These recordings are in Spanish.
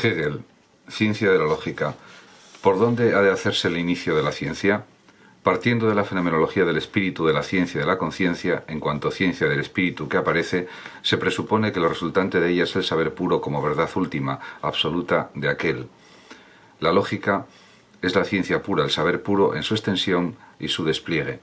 Hegel, Ciencia de la lógica. ¿Por dónde ha de hacerse el inicio de la ciencia? Partiendo de la fenomenología del espíritu de la ciencia de la conciencia, en cuanto ciencia del espíritu que aparece, se presupone que lo resultante de ella es el saber puro como verdad última, absoluta de aquel. La lógica es la ciencia pura, el saber puro en su extensión y su despliegue.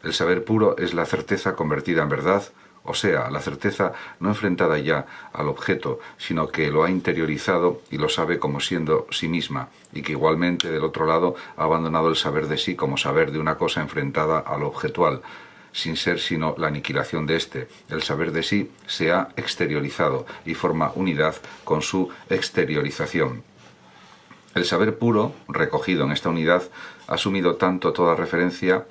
El saber puro es la certeza convertida en verdad, o sea, la certeza no enfrentada ya al objeto, sino que lo ha interiorizado y lo sabe como siendo sí misma, y que igualmente del otro lado ha abandonado el saber de sí como saber de una cosa enfrentada a lo objetual, sin ser sino la aniquilación de éste. El saber de sí se ha exteriorizado y forma unidad con su exteriorización. El saber puro, recogido en esta unidad, ha asumido tanto toda referencia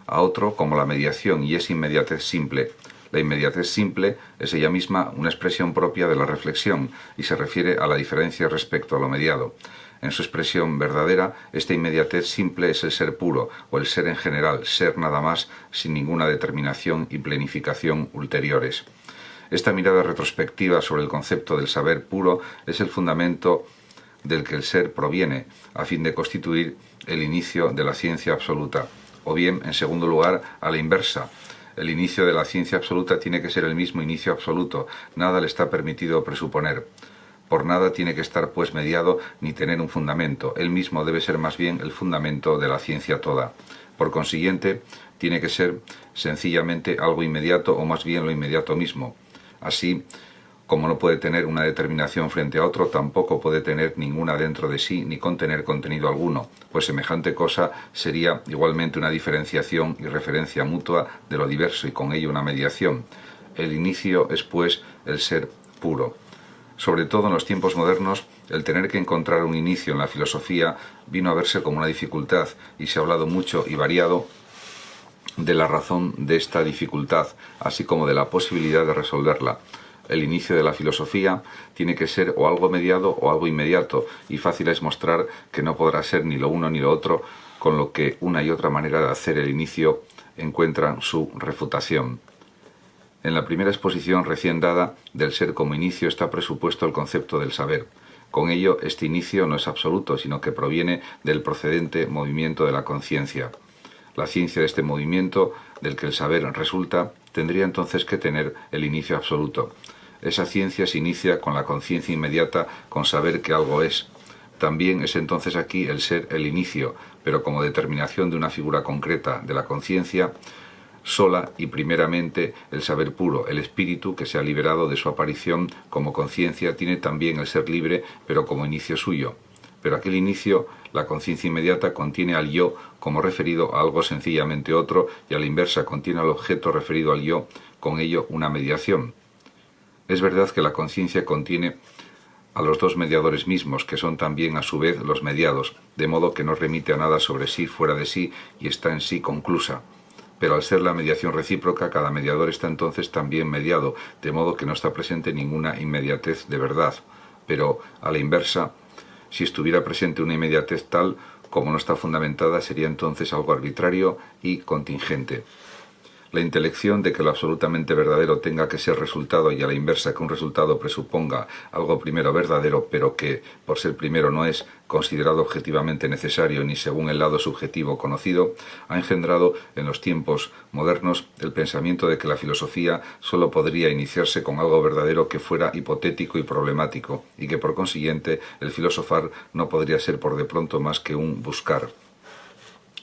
a otro como la mediación y es inmediatez simple. La inmediatez simple es ella misma una expresión propia de la reflexión y se refiere a la diferencia respecto a lo mediado. En su expresión verdadera, esta inmediatez simple es el ser puro, o el ser en general, ser nada más, sin ninguna determinación y planificación ulteriores. Esta mirada retrospectiva sobre el concepto del saber puro es el fundamento del que el ser proviene, a fin de constituir el inicio de la ciencia absoluta. O bien, en segundo lugar, a la inversa. El inicio de la ciencia absoluta tiene que ser el mismo inicio absoluto, nada le está permitido presuponer. Por nada tiene que estar pues mediado ni tener un fundamento, él mismo debe ser más bien el fundamento de la ciencia toda. Por consiguiente, tiene que ser sencillamente algo inmediato o más bien lo inmediato mismo. Así, como no puede tener una determinación frente a otro, tampoco puede tener ninguna dentro de sí ni contener contenido alguno, pues semejante cosa sería igualmente una diferenciación y referencia mutua de lo diverso y con ello una mediación. El inicio es pues el ser puro. Sobre todo en los tiempos modernos, el tener que encontrar un inicio en la filosofía vino a verse como una dificultad y se ha hablado mucho y variado de la razón de esta dificultad, así como de la posibilidad de resolverla. El inicio de la filosofía tiene que ser o algo mediado o algo inmediato, y fácil es mostrar que no podrá ser ni lo uno ni lo otro, con lo que una y otra manera de hacer el inicio encuentran su refutación. En la primera exposición recién dada del ser como inicio está presupuesto el concepto del saber. Con ello, este inicio no es absoluto, sino que proviene del procedente movimiento de la conciencia. La ciencia de este movimiento, del que el saber resulta, tendría entonces que tener el inicio absoluto. Esa ciencia se inicia con la conciencia inmediata, con saber que algo es. También es entonces aquí el ser el inicio, pero como determinación de una figura concreta de la conciencia, sola y primeramente el saber puro, el espíritu que se ha liberado de su aparición como conciencia, tiene también el ser libre, pero como inicio suyo. Pero aquel inicio, la conciencia inmediata, contiene al yo como referido a algo sencillamente otro, y a la inversa contiene al objeto referido al yo, con ello una mediación. Es verdad que la conciencia contiene a los dos mediadores mismos, que son también a su vez los mediados, de modo que no remite a nada sobre sí fuera de sí y está en sí conclusa. Pero al ser la mediación recíproca, cada mediador está entonces también mediado, de modo que no está presente ninguna inmediatez de verdad. Pero a la inversa, si estuviera presente una inmediatez tal, como no está fundamentada, sería entonces algo arbitrario y contingente. La intelección de que lo absolutamente verdadero tenga que ser resultado y a la inversa que un resultado presuponga algo primero verdadero, pero que, por ser primero, no es considerado objetivamente necesario ni según el lado subjetivo conocido, ha engendrado en los tiempos modernos el pensamiento de que la filosofía sólo podría iniciarse con algo verdadero que fuera hipotético y problemático, y que por consiguiente el filosofar no podría ser por de pronto más que un buscar.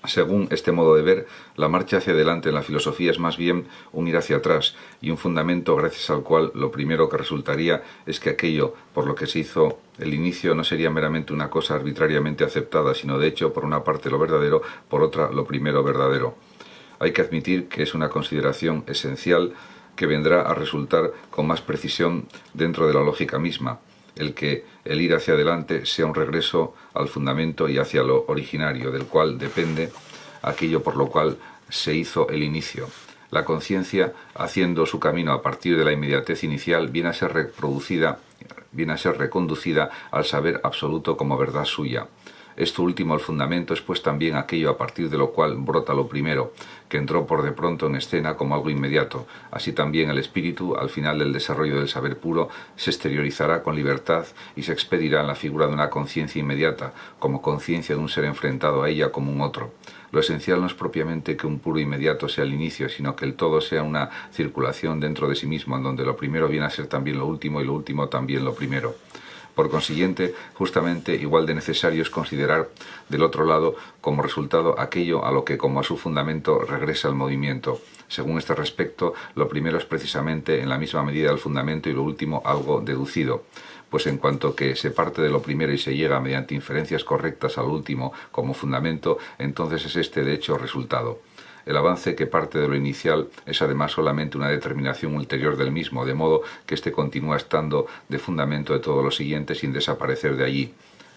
Según este modo de ver, la marcha hacia adelante en la filosofía es más bien un ir hacia atrás, y un fundamento gracias al cual lo primero que resultaría es que aquello por lo que se hizo el inicio no sería meramente una cosa arbitrariamente aceptada, sino de hecho por una parte lo verdadero, por otra lo primero verdadero. Hay que admitir que es una consideración esencial que vendrá a resultar con más precisión dentro de la lógica misma, el que el ir hacia adelante sea un regreso al fundamento y hacia lo originario, del cual depende aquello por lo cual se hizo el inicio. La conciencia, haciendo su camino a partir de la inmediatez inicial, viene a ser reconducida al saber absoluto como verdad suya. Esto último, el fundamento, es pues también aquello a partir de lo cual brota lo primero, que entró por de pronto en escena como algo inmediato. Así también el espíritu, al final del desarrollo del saber puro, se exteriorizará con libertad y se expedirá en la figura de una conciencia inmediata, como conciencia de un ser enfrentado a ella como un otro. Lo esencial no es propiamente que un puro inmediato sea el inicio, sino que el todo sea una circulación dentro de sí mismo, en donde lo primero viene a ser también lo último y lo último también lo primero. Por consiguiente, justamente igual de necesario es considerar del otro lado como resultado aquello a lo que como a su fundamento regresa el movimiento. Según este respecto, lo primero es precisamente en la misma medida el fundamento y lo último algo deducido, pues en cuanto que se parte de lo primero y se llega mediante inferencias correctas al último como fundamento, entonces es este de hecho resultado. El avance que parte de lo inicial es además solamente una determinación ulterior del mismo, de modo que éste continúa estando de fundamento de todo lo siguiente sin desaparecer de allí.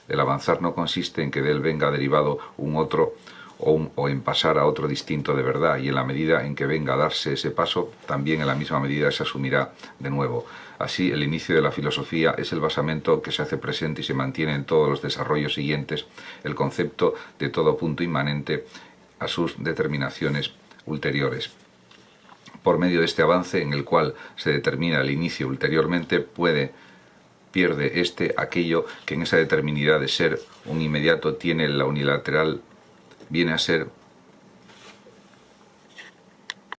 El avanzar no consiste en que de él venga derivado un otro o en pasar a otro distinto de verdad, y en la medida en que venga a darse ese paso, también en la misma medida se asumirá de nuevo. Así, el inicio de la filosofía es el basamento que se hace presente y se mantiene en todos los desarrollos siguientes, el concepto de todo punto inmanente a sus determinaciones ulteriores. Por medio de este avance, en el cual se determina el inicio ulteriormente, pierde éste aquello que en esa determinidad de ser un inmediato tiene la unilateral, viene a ser